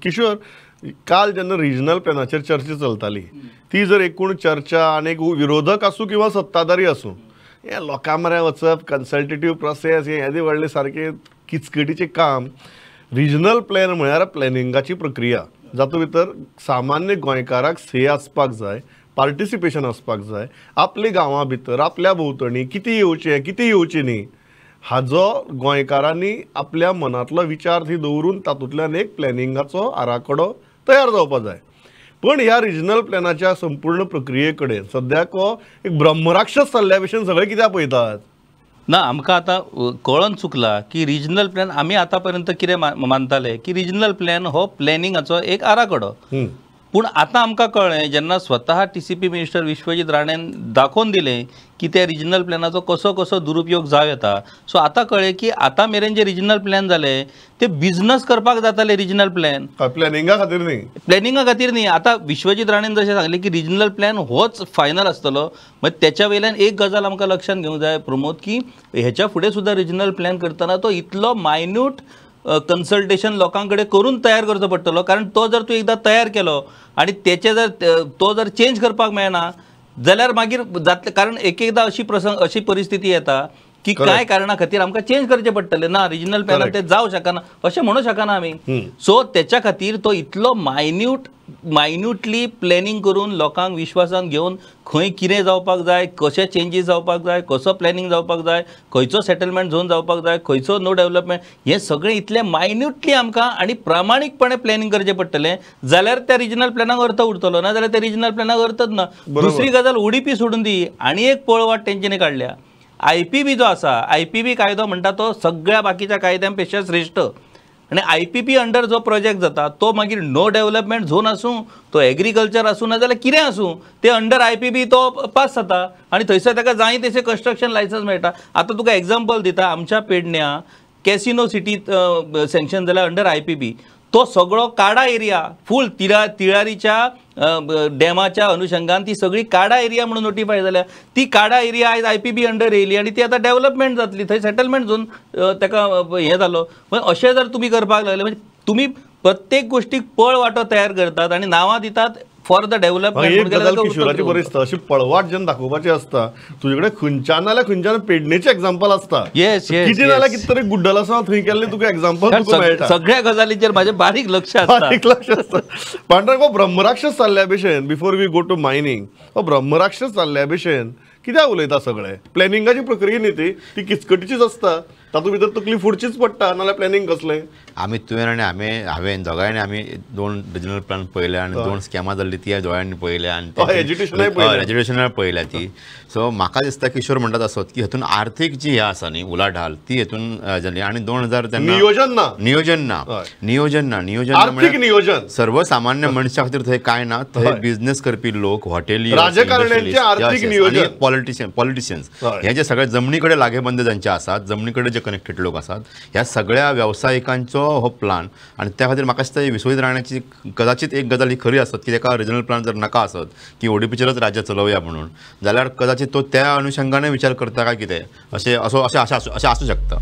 किशोर, काल जेन्ना रिजनल प्लॅनाचेर चर्चा चलताली ती जर एकूण चर्चा अनेक विरोधक आसूं किंवा सत्ताधारी आसूं, हे लोकां म्हऱ्या वचप कन्सल्टेटिव्ह प्रोसेस हे येदे व्हडले सारके किचकटीचें काम. रिजनल प्लॅन म्हळ्यार प्लॅनिंगाची प्रक्रिया, जातूं भितर सामान्य गोंयकाराक से आसपाक जाय, पार्टिसिपेशन आसपाक जाय. आपल्या गांवां भितर आपल्या भोंवतणी कितें येवचें कितें येवचें न्ही हाजो गोंयकारांनी आपल्या मनांतलो विचार थंय दवरून तातूंतल्यान एक प्लॅनिंगाचो आराखडो तयार जावपाक जाय. पण ह्या रिजनल प्लॅनाच्या संपूर्ण प्रक्रिये कडेन सद्याक एक ब्रह्मराक्षस चल्ल्या भशेन सगळे कित्याक पळयतात? ना, आमकां आतां कळोन चुकला की रिजनल प्लॅन आमी आतां पर्यंत कितें मानताले की रिजनल प्लॅन हो प्लॅनिंगाचो एक आराखडो. पूण आतां आमकां कळ्ळें जेन्ना स्वता TCP मिनिस्टर विश्वजीत राणेन दाखोवन दिलें की त्या रिजनल प्लॅनाचो कसो कसो दुरुपयोग जावं येता. सो आतां कळ्ळें की आतां मेरेन जे रिजनल प्लॅन जाले ते बिझनस करपाक जाताले. रिजनल प्लॅन प्लॅनिंगा खातीर न्ही, प्लॅनिंगा खातीर न्ही. आतां विश्वजीत राणेन जशें सांगलें की रिजनल प्लॅन होच फायनल आसतलो. मागीर त्याच्या वयल्यान एक गजाल आमकां लक्षांत घेवंक जाय प्रमोद, की हेच्या फुडें सुद्दां रिजनल प्लॅन करतना तो इतलो मायन्यूट कन्सल्टेशन लोकांकडे करून तयार करचो पडटलो. कारण तो जर तूं एकदां तयार केलो आनी तेचे जर तो जर चेंज करपाक मेळना जाल्यार मागीर जातलें. कारण एकदा अशी परिस्थिती येता की कांय कारणा खातीर आमकां चेंज करचें पडटलें. ना, रिजनल प्लॅनान तें जावं शकना अशें म्हणूं शकना आमी. सो तेच्या खातीर तो इतलो मायन्यूटली प्लॅनिंग करून लोकांक विश्वासान घेवन खंय कितें जावपाक जाय, कशे चेंजीस जावपाक जाय, कसो प्लॅनिंग जावपाक जाय, खंयचो सेटलमेंट झोन जावपाक जाय, खंयचो नो डेव्हलपमेंट, हें सगळें इतलें मायन्यूटली आमकां आनी प्रामाणीकपणे प्लॅनिंग करचें पडटलें. जाल्यार त्या रिजनल प्लॅनाक अर्थ उरतलो. ना जाल्यार त्या रिजनल प्लॅनाक अर्थच ना. दुसरी गजाल उडीपी सोडून दी, आनी एक पळवाट तेंच्यांनी काडल्या. IPB जो आसा, IPB कायदो म्हणटा तो सगळ्या बाकीच्या कायद्यां पेक्षा श्रेष्ठ. आणि IPB अंडर जो प्रोजेक्ट जाता तो मागीर नो डेव्हलपमेंट झोन आसूं, तो एग्रीकल्चर आसूं, ना जाल्यार कितें आसूं, ते अंडर IPB तो पास जाता आनी थंयसर ताका जाय तशें कंस्ट्रक्शन लायसन्स मेळटा. आतां तुका एग्जाम्पल दिता, आमच्या पेडण्या कॅसिनो सिटीत सँक्शन जाल्यार अंडर IPB तो सगळो काडा एरिया फूल तिळारीच्या डॅमाच्या अनुशंगान ती सगळी काडा एरिया म्हणून नोटिफाय जाल्या. ती काडा एरिया आयज IPB अंडर येयली आनी ती आतां डेव्हलपमेंट जातली. थंय सेटलमेंट झोन ताका हें जालो. अशें जर तुमी करपाक लागले म्हणजे तुमी प्रत्येक गोष्टीक पळ वाटो तयार करतात आनी नांवां दितात फॉर द डेव्हलपमेंट. किशोराची परिस्थिती अशी पळवाट जेन्ना दाखोवपाची आसता तुजे कडेन खंयच्यान जाल्यार खंयच्यान पेडणेचें एग्जाम्पल आसता. कितें जाल्यार कितें तरी गुड्डल आसा थंय केल्लें तुका एग्जाम्पल मेळटा. सगळ्या गजालींचेर म्हाजें बारीक लक्ष आसता. पांढरा हो ब्रह्मराक्षस चालल्या भशेन before we go to mining हो ब्रह्मराक्षस चालल्या भशेन कित्याक उलयता सगळे? प्लॅनिंगाची प्रक्रिया न्ही ती किचकटीचीच आसता. तातूंत भितर तकली फुडचीच पडटा, नाल्यार प्लॅनिंग कसलें? तुवें आनी हांवें दोगांयनी आमी 2 रिजनल प्लॅन पळयल्या आनी 2 स्कॅमां जाल्ली ती दोगांयनी पळयल्या आनी एज्युकेशनाय पळयल्या ती. सो म्हाका दिसता किशोर म्हणटा तसोच की हेतून आर्थीक जी हे आसा न्ही उलाढाल ती हेतून जाली. आनी 2000 नियोजन सर्वसामान्य मनशा खातीर थंय कांय ना. थंय बिझनेस करपी लोक, हॉटेली, पॉलिटिशियन्स हे जे सगळे जमनी कडेन लागेबंद जांचे आसात, जमनी कडेन जे कनेक्टेड लोक आसात, ह्या सगळ्या वेवसायिकांचो हो प्लान. आनी त्या खातीर म्हाका दिसता विश्वजीत राण्याची कदाचित एक गजाल ही खरी आसत की ताका रिजनल प्लान जर नाका आसत की ODPचेरच राज्य चलोवया म्हणून, जाल्यार कदाचित तो त्या अनुशंगाने विचार करता काय कितें अशें आसूं शकता.